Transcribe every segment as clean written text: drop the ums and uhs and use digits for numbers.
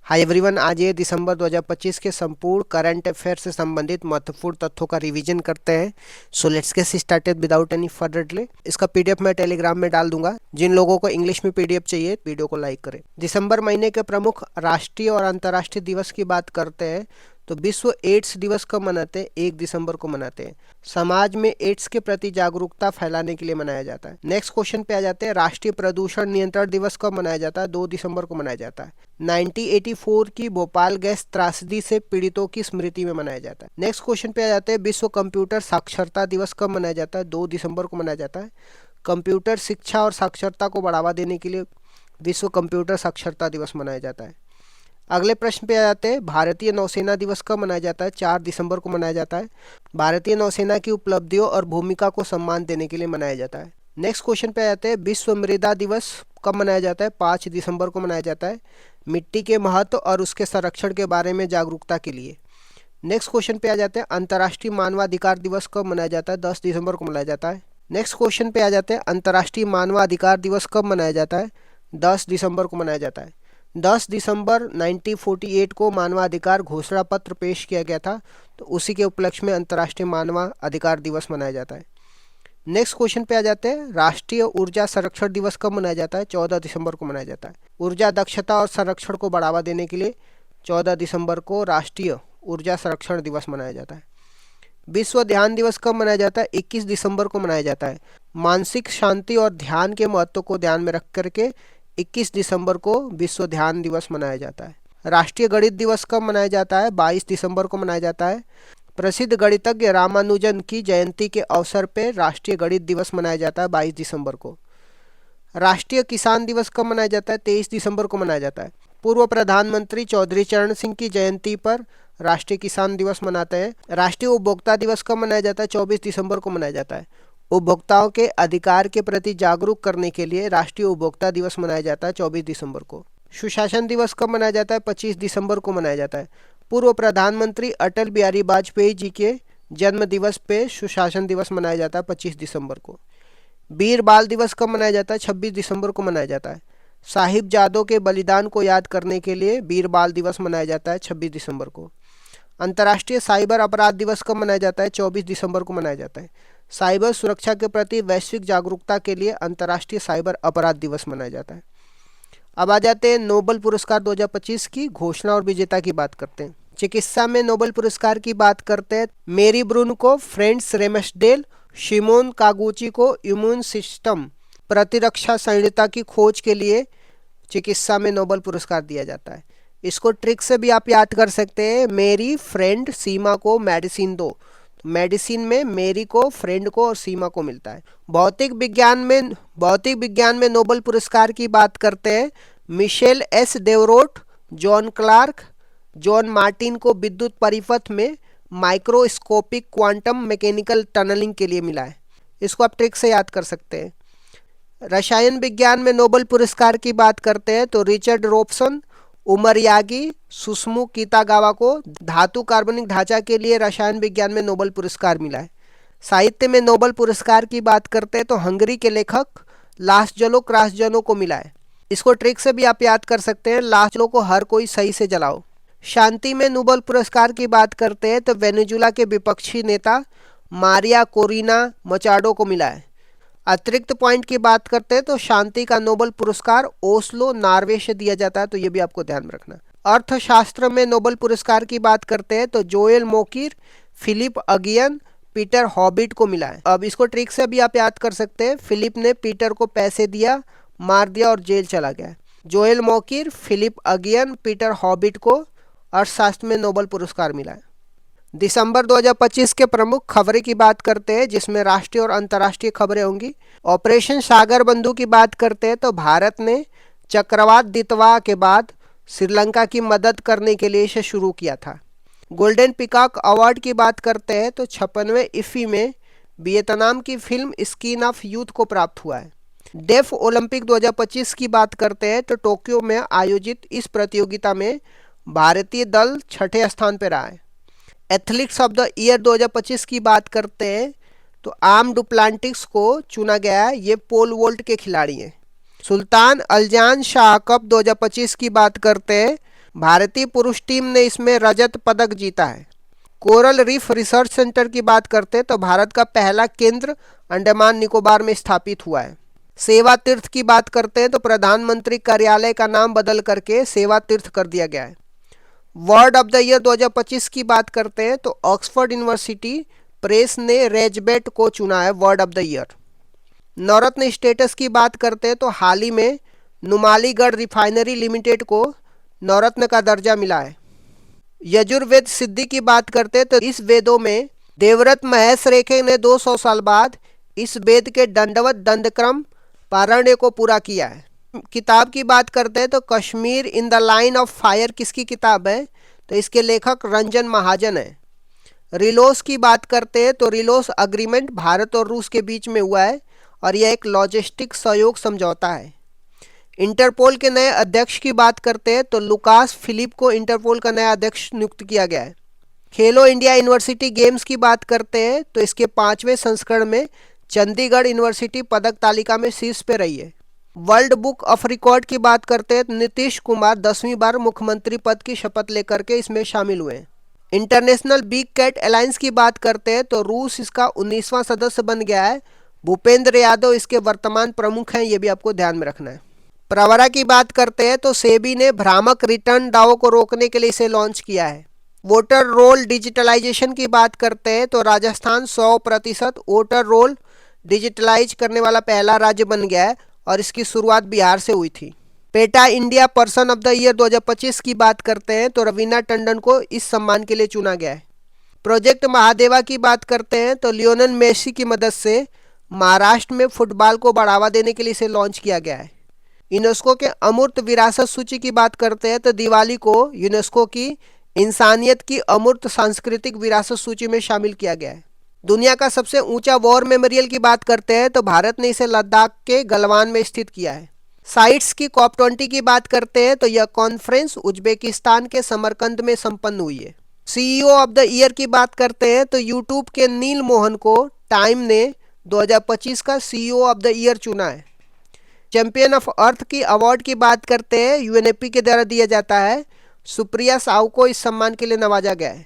Hi everyone, आज ये दिसंबर 2025 के संपूर्ण करंट अफेयर से संबंधित महत्वपूर्ण तथ्यों का रिवीजन करते हैं। So let's get started without any further delay. इसका पीडीएफ मैं टेलीग्राम में डाल दूंगा। जिन लोगों को इंग्लिश में पीडीएफ चाहिए वीडियो को लाइक करें। दिसंबर महीने के प्रमुख राष्ट्रीय और अंतर्राष्ट्रीय दिवस की बात करते हैं तो विश्व एड्स दिवस कब मनाते हैं? 1 दिसंबर को मनाते हैं। समाज में एड्स के प्रति जागरूकता फैलाने के लिए मनाया जाता है। नेक्स्ट क्वेश्चन पे आ जाते हैं, राष्ट्रीय प्रदूषण नियंत्रण दिवस कब मनाया जाता है? 2 दिसंबर को मनाया जाता है। 1984 की भोपाल गैस त्रासदी से पीड़ितों की स्मृति में मनाया जाता है। नेक्स्ट क्वेश्चन पे आ जाते हैं, विश्व कंप्यूटर साक्षरता दिवस कब मनाया जाता है? 2 दिसंबर को मनाया जाता है। कंप्यूटर शिक्षा और साक्षरता को बढ़ावा देने के लिए विश्व कंप्यूटर साक्षरता दिवस मनाया जाता है। अगले प्रश्न पे आ जाते हैं, भारतीय नौसेना दिवस कब मनाया जाता है? 4 दिसंबर को मनाया जाता है। भारतीय नौसेना की उपलब्धियों और भूमिका को सम्मान देने के लिए मनाया जाता है। नेक्स्ट क्वेश्चन पे आ जाते हैं, विश्व मृदा दिवस कब मनाया जाता है? 5 दिसंबर को मनाया जाता है। मिट्टी के महत्व और उसके संरक्षण के बारे में जागरूकता के लिए। नेक्स्ट क्वेश्चन पे आ जाते हैं, अंतर्राष्ट्रीय मानवाधिकार दिवस कब मनाया जाता है? 10 दिसंबर को मनाया जाता है। नेक्स्ट क्वेश्चन पे आ जाते हैं, अंतर्राष्ट्रीय मानवाधिकार दिवस कब मनाया जाता है? 10 दिसंबर को मनाया जाता है। 10 दिसंबर 1948 को मानवाधिकार घोषणा पत्र पेश किया गया था, तो उसी के उपलक्ष्य में अंतर्राष्ट्रीय मानवाधिकार दिवस मनाया जाता है। नेक्स्ट क्वेश्चन पे आ जाते हैं, राष्ट्रीय ऊर्जा संरक्षण दिवस कब मनाया जाता है? 14 दिसंबर को मनाया जाता है। ऊर्जा दक्षता और संरक्षण को बढ़ावा देने के लिए 14 दिसंबर को राष्ट्रीय ऊर्जा संरक्षण दिवस मनाया जाता है। विश्व ध्यान दिवस कब मनाया जाता है? 21 दिसंबर को मनाया जाता है। मानसिक शांति और ध्यान के महत्व को ध्यान में रख करके 21 दिसंबर को विश्व ध्यान दिवस मनाया जाता है। राष्ट्रीय गणित दिवस कब मनाया जाता है? 22 दिसंबर को मनाया जाता है। प्रसिद्ध गणितज्ञ रामानुजन की जयंती के अवसर पर राष्ट्रीय गणित दिवस मनाया जाता है 22 दिसंबर को। राष्ट्रीय किसान दिवस कब मनाया जाता है? 23 दिसंबर को मनाया जाता है। पूर्व प्रधानमंत्री चौधरी चरण सिंह की जयंती पर राष्ट्रीय किसान दिवस मनाते हैं। राष्ट्रीय उपभोक्ता दिवस कब मनाया जाता है? 24 दिसंबर को मनाया जाता है। उपभोक्ताओं के अधिकार के प्रति जागरूक करने के लिए राष्ट्रीय उपभोक्ता दिवस मनाया जाता है 24 दिसंबर को। सुशासन दिवस कब मनाया जाता है? 25 दिसंबर को मनाया जाता है। पूर्व प्रधानमंत्री अटल बिहारी वाजपेयी जी के जन्म दिवस पे सुशासन दिवस मनाया जाता है 25 दिसंबर को। वीर बाल दिवस कब मनाया जाता है? 26 दिसंबर को मनाया जाता है। साहिबजादों के बलिदान को याद करने के लिए वीर बाल दिवस मनाया जाता है 26 दिसंबर को। अंतर्राष्ट्रीय साइबर अपराध दिवस कब मनाया जाता है? 24 दिसंबर को मनाया जाता है। साइबर सुरक्षा के प्रति वैश्विक जागरूकता के लिए अंतर्राष्ट्रीय साइबर अपराध दिवस मनाया जाता है। अब आ जाते हैं नोबेल पुरस्कार 2025 की घोषणा और विजेता की बात करते हैं। चिकित्सा में नोबेल पुरस्कार की बात करते हैं, मेरी ब्रून को फ्रेंड्स रेमसडेल, शिमोन कागुची को इम्यून सिस्टम प्रतिरक्षा संहिता की खोज के लिए चिकित्सा में नोबेल पुरस्कार दिया जाता है। इसको ट्रिक से भी आप याद कर सकते हैं, मेरी फ्रेंड सीमा को मेडिसिन दो। तो मेडिसिन में मेरी को, फ्रेंड को और सीमा को मिलता है। भौतिक विज्ञान में नोबेल पुरस्कार की बात करते हैं, Michel S Devoret, John Clarke, John Martin को विद्युत परिपथ में माइक्रोस्कोपिक क्वांटम मैकेनिकल टनलिंग के लिए मिला है। इसको आप ट्रिक से याद कर सकते हैं। रसायन विज्ञान में नोबेल पुरस्कार की बात करते हैं तो Richard Robson, Omar Yaghi, Susumu Kitagawa को धातु कार्बनिक ढांचा के लिए रसायन विज्ञान में नोबेल पुरस्कार मिला है। साहित्य में नोबेल पुरस्कार की बात करते हैं तो हंगरी के लेखक लासजलो क्रासजनो को मिला है। इसको ट्रिक से भी आप याद कर सकते हैं, लासजलो को हर कोई सही से जलाओ। शांति में नोबेल पुरस्कार की बात करते हैं तो वेनेजुला के विपक्षी नेता मारिया कोरिना मचाडो को मिला है। अतिरिक्त पॉइंट की बात करते हैं तो शांति का नोबेल पुरस्कार ओस्लो नॉर्वे से दिया जाता है, तो ये भी आपको ध्यान में रखना। अर्थशास्त्र में नोबेल पुरस्कार की बात करते हैं तो Joel Mokyr, Philip Aghion, Peter Howitt को मिला है। अब इसको ट्रिक से भी आप याद कर सकते हैं, फिलिप ने पीटर को पैसे दिया, मार दिया और जेल चला गया। Joel Mokyr, Philip Aghion, Peter Howitt को अर्थशास्त्र में नोबेल पुरस्कार मिला है। दिसंबर 2025 के प्रमुख खबरें की बात करते हैं, जिसमें राष्ट्रीय और अंतर्राष्ट्रीय खबरें होंगी। ऑपरेशन सागर बंधु की बात करते हैं तो भारत ने चक्रवात दितवा के बाद श्रीलंका की मदद करने के लिए इसे शुरू किया था। गोल्डन पिकॉक अवार्ड की बात करते हैं तो 56वें इफ्फी में वियतनाम की फिल्म स्किन ऑफ यूथ को प्राप्त हुआ है। डेफ ओलंपिक 2025 की बात करते हैं तो टोक्यो में आयोजित इस प्रतियोगिता में भारतीय दल 6ठे स्थान पर रहा है। एथलीट्स ऑफ द ईयर 2025 की बात करते हैं तो आर्म डुप्लांटिस को चुना गया है, ये पोल वोल्ट के खिलाड़ी हैं। सुल्तान अल्जान शाह कप 2025 की बात करते हैं, भारतीय पुरुष टीम ने इसमें रजत पदक जीता है। कोरल रीफ रिसर्च सेंटर की बात करते हैं तो भारत का पहला केंद्र अंडमान निकोबार में स्थापित हुआ है। सेवा तीर्थ की बात करते हैं तो प्रधानमंत्री कार्यालय का नाम बदल करके सेवा तीर्थ कर दिया गया है। वर्ड ऑफ द ईयर 2025 की बात करते हैं तो ऑक्सफोर्ड यूनिवर्सिटी प्रेस ने रेजबेट को चुना है word of the year. Navratna status की बात करते हैं तो हाल ही में नुमालीगढ़ रिफाइनरी लिमिटेड को नवरत्न का दर्जा मिला है। यजुर्वेद सिद्धि की बात करते हैं तो इस वेदों में देवव्रत महेश रेखे ने 200 साल बाद इस वेद के दंडवत दंडक्रम पारण्य को पूरा किया है। किताब की बात करते हैं तो Kashmir in the line of fire किसकी किताब है, तो इसके लेखक रंजन महाजन है। रिलोस की बात करते हैं तो रिलोस अग्रीमेंट भारत और रूस के बीच में हुआ है और यह एक लॉजिस्टिक सहयोग समझौता है। इंटरपोल के नए अध्यक्ष की बात करते हैं तो लुकास फिलिप को इंटरपोल का नया अध्यक्ष नियुक्त किया गया है। खेलो इंडिया यूनिवर्सिटी गेम्स की बात करते हैं तो इसके 5वें संस्करण में चंडीगढ़ यूनिवर्सिटी पदक तालिका में शीर्ष पे रही है। वर्ल्ड बुक ऑफ रिकॉर्ड की बात करते हैं तो नीतीश कुमार 10वीं बार मुख्यमंत्री पद की शपथ लेकर के इसमें शामिल हुए हैं। इंटरनेशनल बिग कैट अलायंस की बात करते हैं तो रूस इसका 19वां सदस्य बन गया है। भूपेंद्र यादव इसके वर्तमान प्रमुख हैं, ये भी आपको ध्यान में रखना है। प्रवरा की बात करते हैं तो सेबी ने भ्रामक रिटर्न दावों को रोकने के लिए इसे लॉन्च किया है। वोटर रोल डिजिटलाइजेशन की बात करते हैं तो राजस्थान 100% वोटर रोल डिजिटलाइज करने वाला पहला राज्य बन गया है और इसकी शुरुआत बिहार से हुई थी। PETA India person of the year 2025 की बात करते हैं तो रवीना टंडन को इस सम्मान के लिए चुना गया है। प्रोजेक्ट महादेवा की बात करते हैं तो लियोनेल मेसी की मदद से महाराष्ट्र में फुटबॉल को बढ़ावा देने के लिए इसे लॉन्च किया गया है। यूनेस्को के अमूर्त विरासत सूची की बात करते हैं तो दिवाली को यूनेस्को की इंसानियत की अमूर्त सांस्कृतिक विरासत सूची में शामिल किया गया है। दुनिया का सबसे ऊंचा वॉर मेमोरियल की बात करते हैं तो भारत ने इसे लद्दाख के गलवान में स्थित किया है। साइट्स की COP20 की बात करते हैं तो यह कॉन्फ्रेंस उज्बेकिस्तान के समरकंद में संपन्न हुई है। CEO ऑफ द ईयर की बात करते हैं तो यूट्यूब के नील मोहन को टाइम ने 2025 का CEO ऑफ द ईयर चुना है। चैंपियन ऑफ अर्थ की अवार्ड की बात करते हैं UNEP के द्वारा दिया जाता है। सुप्रिया साहू को इस सम्मान के लिए नवाजा गया है।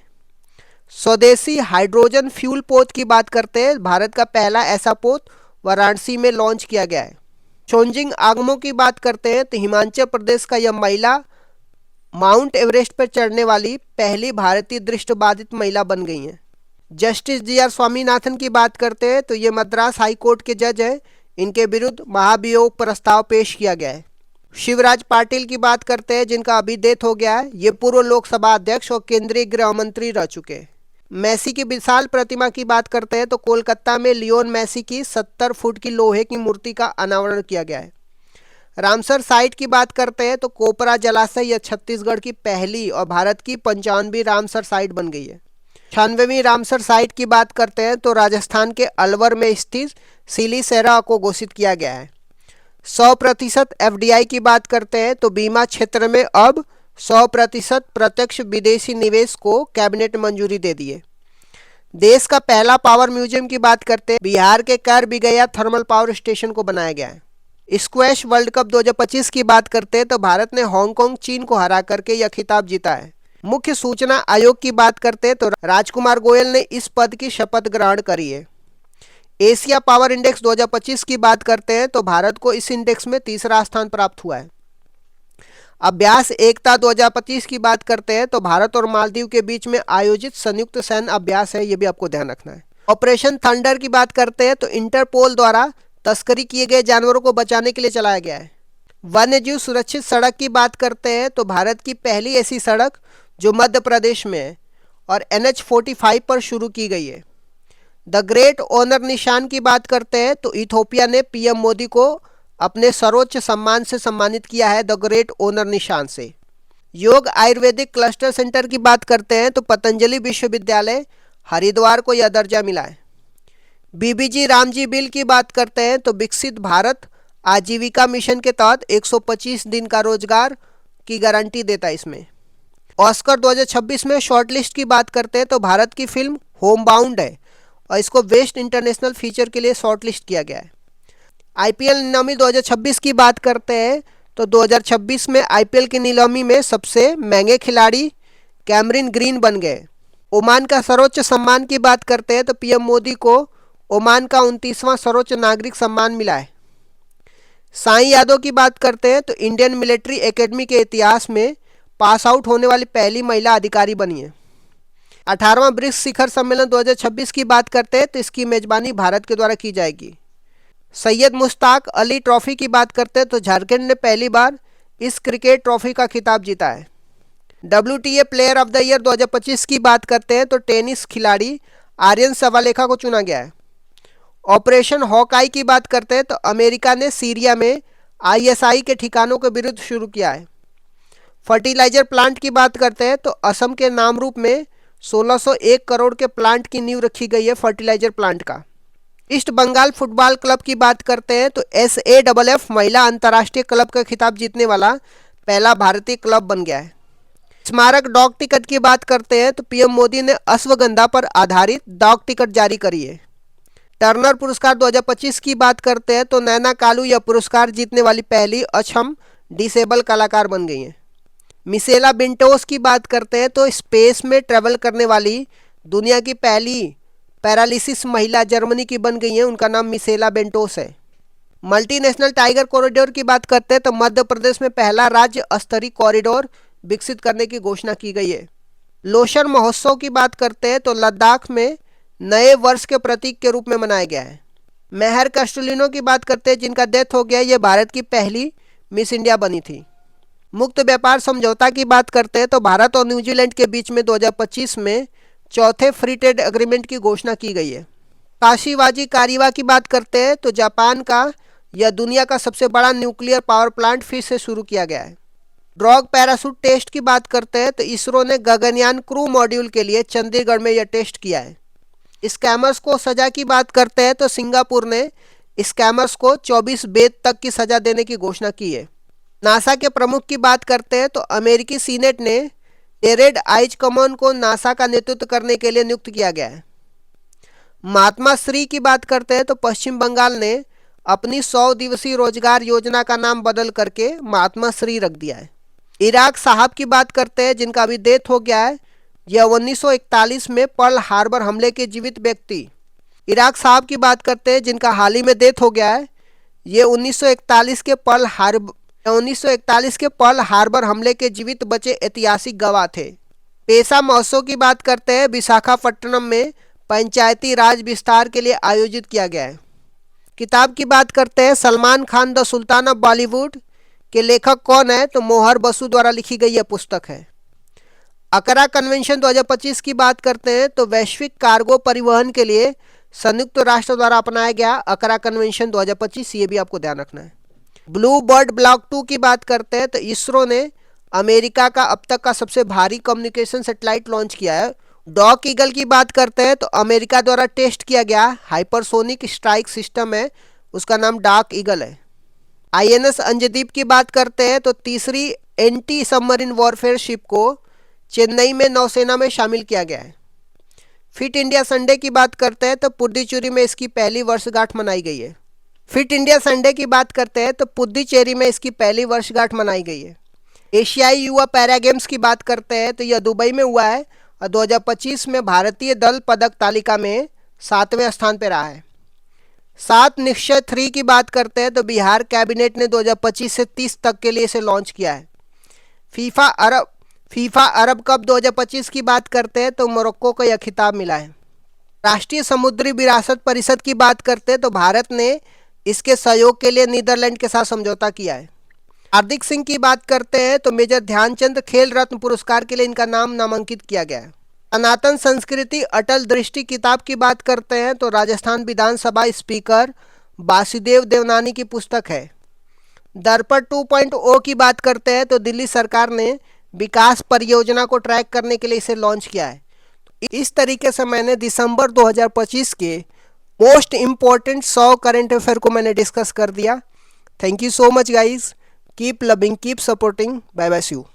स्वदेशी हाइड्रोजन फ्यूल पोत की बात करते हैं, भारत का पहला ऐसा पोत वाराणसी में लॉन्च किया गया है। चोंजिंग आगमो की बात करते हैं तो हिमाचल प्रदेश का यह महिला माउंट एवरेस्ट पर चढ़ने वाली पहली भारतीय दृष्टिबाधित महिला बन गई हैं। जस्टिस GR स्वामीनाथन की बात करते हैं तो ये मद्रास हाई कोर्ट के जज हैं। इनके विरुद्ध महाभियोग प्रस्ताव पेश किया गया है। शिवराज पाटिल की बात करते हैं जिनका अभी डेथ हो गया है। ये पूर्व लोकसभा अध्यक्ष और केंद्रीय गृह मंत्री रह चुके हैं। मेसी की विशाल प्रतिमा की बात करते हैं तो कोलकाता में लियोन मेसी की 70 फुट की लोहे की मूर्ति का अनावरण किया गया है। रामसर साइट की बात करते हैं तो कोपरा जलाशय यह छत्तीसगढ़ की पहली और भारत की 95वीं रामसर साइट बन गई है। 96वीं रामसर साइट की बात करते हैं तो राजस्थान के अलवर में स्थित सिलीसेरा को घोषित किया गया है। 100% FDI की बात करते हैं तो बीमा क्षेत्र में अब 100% प्रत्यक्ष विदेशी निवेश को कैबिनेट मंजूरी दे दी है। देश का पहला पावर म्यूजियम की बात करते हैं, बिहार के कर बिगैया थर्मल पावर स्टेशन को बनाया गया है। स्क्वैश वर्ल्ड कप 2025 की बात करते हैं तो भारत ने हांगकांग चीन को हरा करके यह खिताब जीता है। मुख्य सूचना आयोग की बात करते हैं तो राजकुमार गोयल ने इस पद की शपथ ग्रहण करी है। एशिया पावर इंडेक्स 2025 की बात करते हैं तो भारत को इस इंडेक्स में तीसरा स्थान प्राप्त हुआ है। अभ्यास एकता 2025 की बात करते हैं तो भारत और मालदीव के बीच में आयोजित संयुक्त सैन्य अभ्यास है, ये भी आपको ध्यान रखना है। ऑपरेशन थंडर की बात करते हैं तो इंटरपोल द्वारा तस्करी किए गए जानवरों को बचाने के लिए चलाया गया है। वन्यजीव सुरक्षित सड़क की बात करते हैं तो भारत की पहली ऐसी सड़क जो मध्य प्रदेश में है और NH45 पर शुरू की गई है। द ग्रेट ऑनर निशान की बात करते हैं तो इथोपिया ने PM मोदी को अपने सर्वोच्च सम्मान से सम्मानित किया है, द ग्रेट ऑनर निशान से। योग आयुर्वेदिक क्लस्टर सेंटर की बात करते हैं तो पतंजलि विश्वविद्यालय हरिद्वार को यह दर्जा मिला है। BBG रामजी बिल की बात करते हैं तो विकसित भारत आजीविका मिशन के तहत 125 दिन का रोजगार की गारंटी देता है इसमें। ऑस्कर 2026 में शॉर्टलिस्ट की बात करते हैं तो भारत की फिल्म होम बाउंड है और इसको बेस्ट इंटरनेशनल फीचर के लिए शॉर्टलिस्ट किया गया है। IPL नवमी 2026 की बात करते हैं तो 2026 में आईपीएल की नीलामी में सबसे महंगे खिलाड़ी कैमरिन ग्रीन बन गए। ओमान का सर्वोच्च सम्मान की बात करते हैं तो पीएम मोदी को ओमान का 29वां सर्वोच्च नागरिक सम्मान मिला है। साईं यादव की बात करते हैं तो इंडियन मिलिट्री एकेडमी के इतिहास में पास आउट होने वाली पहली महिला अधिकारी बनी है। 18वां ब्रिक्स शिखर सम्मेलन 2026 की बात करते हैं तो इसकी मेजबानी भारत के द्वारा की जाएगी। सैयद मुश्ताक अली ट्रॉफी की बात करते हैं तो झारखंड ने पहली बार इस क्रिकेट ट्रॉफी का खिताब जीता है। WTA player of the year 2025 की बात करते हैं तो टेनिस खिलाड़ी आर्यन सवालेखा को चुना गया है। ऑपरेशन हॉकआई की बात करते हैं तो अमेरिका ने सीरिया में ISI के ठिकानों के विरुद्ध शुरू किया है। फर्टिलाइजर प्लांट की बात करते हैं तो असम के नामरूप में 1601 करोड़ के प्लांट की नींव रखी गई है फर्टिलाइजर प्लांट का। ईस्ट बंगाल फुटबॉल क्लब की बात करते हैं तो SAFF महिला अंतर्राष्ट्रीय क्लब का खिताब जीतने वाला पहला भारतीय क्लब बन गया है। स्मारक डाक टिकट की बात करते हैं तो पीएम मोदी ने अश्वगंधा पर आधारित डाक टिकट जारी करी है। टर्नर पुरस्कार 2025 की बात करते हैं तो नैना कालू यह पुरस्कार जीतने वाली पहली अक्षम डिसेबल कलाकार बन गई हैं। मिसेला बिंटोस की बात करते हैं तो स्पेस में ट्रैवल करने वाली दुनिया की पहली पैरालिसिस महिला जर्मनी की बन गई हैं, उनका नाम मिसेला बेंटोस है। मल्टीनेशनल टाइगर कॉरिडोर की बात करते हैं तो मध्य प्रदेश में पहला राज्य स्तरीय कॉरिडोर विकसित करने की घोषणा की गई है। लोशर महोत्सव की बात करते हैं तो लद्दाख में नए वर्ष के प्रतीक के रूप में मनाया गया है। मेहर कैस्टलिनो की बात करते हैं जिनका डेथ हो गया, ये भारत की पहली मिस इंडिया बनी थी। मुक्त व्यापार समझौता की बात करते हैं तो भारत और न्यूजीलैंड के बीच में 2025 में चौथे फ्री ट्रेड एग्रीमेंट की घोषणा की गई है। काशीवाजी कारीवा की बात करते हैं तो जापान का यह दुनिया का सबसे बड़ा न्यूक्लियर पावर प्लांट फिर से शुरू किया गया है। ड्रॉग पैराशूट टेस्ट की बात करते हैं तो इसरो ने गगनयान क्रू मॉड्यूल के लिए चंडीगढ़ में यह टेस्ट किया है। स्कैमर्स को सजा की बात करते हैं तो सिंगापुर ने स्कैमर्स को 24 बेद तक की सजा देने की घोषणा की है। नासा के प्रमुख की बात करते हैं तो अमेरिकी सीनेट ने एरेड आइजकमॉन को नासा का नेतृत्व करने के लिए नियुक्त किया गया है। महात्मा श्री की बात करते हैं तो पश्चिम बंगाल ने अपनी 100 दिवसीय रोजगार योजना का नाम बदल करके महात्मा श्री रख दिया है। इराक साहब की बात करते हैं जिनका अभी डेथ हो गया है, यह 1941 में पर्ल हार्बर हमले के जीवित व्यक्ति। इराक साहब की बात करते हैं जिनका हाल ही में डेथ हो गया है, ये 1941 के पर्ल हार्बर हमले के जीवित बचे ऐतिहासिक गवाह थे। पेशा महोत्सव की बात करते हैं विशाखापट्टनम में पंचायती राज विस्तार के लिए आयोजित किया गया है। किताब की बात करते हैं Salman Khan the sultan of Bollywood के लेखक कौन है, तो मोहर बसु द्वारा लिखी गई यह पुस्तक है। अकरा कन्वेंशन 2025 की बात करते हैं तो वैश्विक कार्गो परिवहन के लिए संयुक्त राष्ट्र द्वारा अपनाया गया अकरा कन्वेंशन 2025, ये भी आपको ध्यान रखना है। ब्लू बर्ड ब्लॉक 2 की बात करते हैं तो इसरो ने अमेरिका का अब तक का सबसे भारी कम्युनिकेशन सैटेलाइट लॉन्च किया है। डॉग ईगल की बात करते हैं तो अमेरिका द्वारा टेस्ट किया गया हाइपरसोनिक स्ट्राइक सिस्टम है, उसका नाम डार्क ईगल है। INS अंजदीप की बात करते हैं तो तीसरी एंटी सबमरीन वॉरफेयर शिप को चेन्नई में नौसेना में शामिल किया गया है। फिट इंडिया संडे की बात करते हैं तो पुडुचेरी में इसकी पहली वर्षगांठ मनाई गई है। फिट इंडिया संडे की बात करते हैं तो पुडुचेरी में इसकी पहली वर्षगांठ मनाई गई है। एशियाई युवा पैरा गेम्स की बात करते हैं तो यह दुबई में हुआ है और 2025 में भारतीय दल पदक तालिका में 7वें स्थान पर रहा है। 7 निश्चय 3 की बात करते हैं तो बिहार कैबिनेट ने 2025 से 30 तक के लिए इसे लॉन्च किया है। फीफा अरब कप 2025 की बात करते हैं तो मोरक्को को यह खिताब मिला है। राष्ट्रीय समुद्री विरासत परिषद की बात करते हैं तो भारत ने इसके सहयोग के लिए नीदरलैंड के साथ समझौता किया है। हार्दिक सिंह की बात करते हैं तो मेजर ध्यानचंद खेल रत्न पुरस्कार के लिए इनका नाम नामांकित किया गया है। सनातन संस्कृति अटल दृष्टि किताब की बात करते हैं तो राजस्थान विधानसभा स्पीकर वासुदेव देवनानी की पुस्तक है। दर्पण 2.0 की बात करते हैं तो दिल्ली सरकार ने विकास परियोजना को ट्रैक करने के लिए इसे लॉन्च किया है। इस तरीके से मैंने दिसंबर 2025 के मोस्ट इम्पॉर्टेंट 100 करंट अफेयर को मैंने डिस्कस कर दिया। Thank you so much guys, keep loving, keep supporting, bye bye, see you.